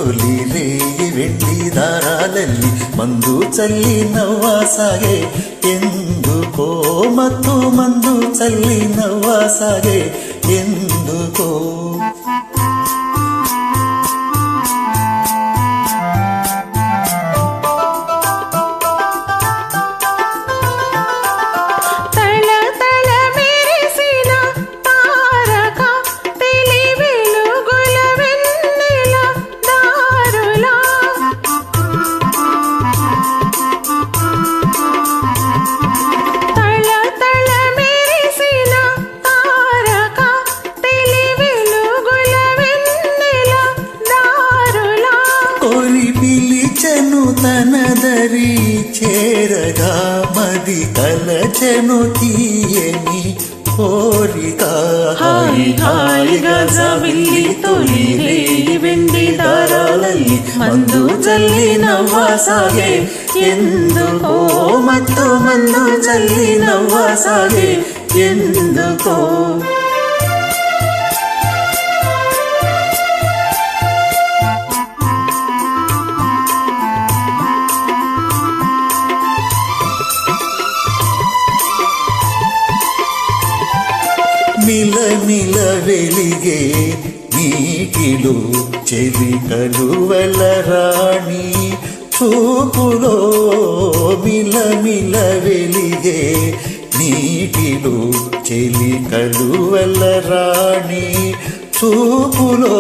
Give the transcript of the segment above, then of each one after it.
తొలి రేయి వెండి దారాలಲ್ಲಿ మందు చల్లి నవ్వాసాగే ఎందుకో మత్తు మందు చల్లి నవ్వాసాగే ఎందుకో తనదరి చేరగా మది కలచెను తీయని కోరిక హాయి హాయిగా జాబిల్లి తొలి రేయి వెండి దారాలಲ್ಲಿ మందు చల్లి నవ్వాసాగే ఎందుకో మత్తు మందు చల్లి నవ్వాసాగే ఎందుకో మిల మిల వెలిగే నీటిలో చెలి కలువల రాణి చూపులో మిల మిల వెలిగే నీటిలో చెలి కలువల రాణి చూపులో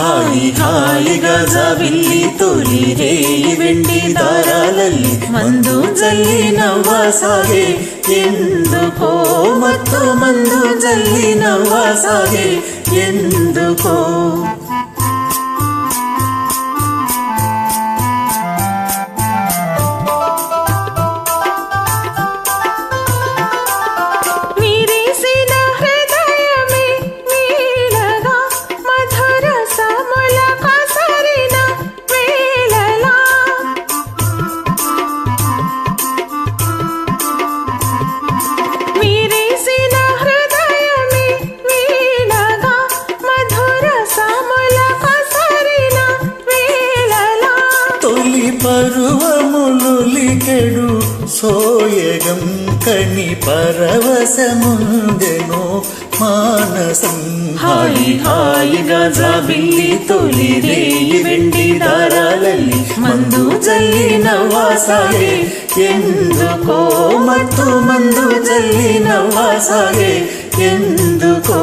హాయి హాయిగా జాబిల్లి తొలి రేయి వెండి దారాలಲ್ಲಿ మందు చల్లి నవ్వాసాగే ఎందుకో మత్తు మందు చల్లి నవ్వాసాగే ఎందుకో పరువములు లికెడు సోయగం కని పరవశముందెను మానసం హాయి హాయిగా జాబిల్లి తొలి రేయి వెండి దారాలಲ್ಲಿ మందు చల్లి నవ్వాసాగే ఎందుకో మత్తు మందు చల్లి నవ్వాసాగే ఎందుకో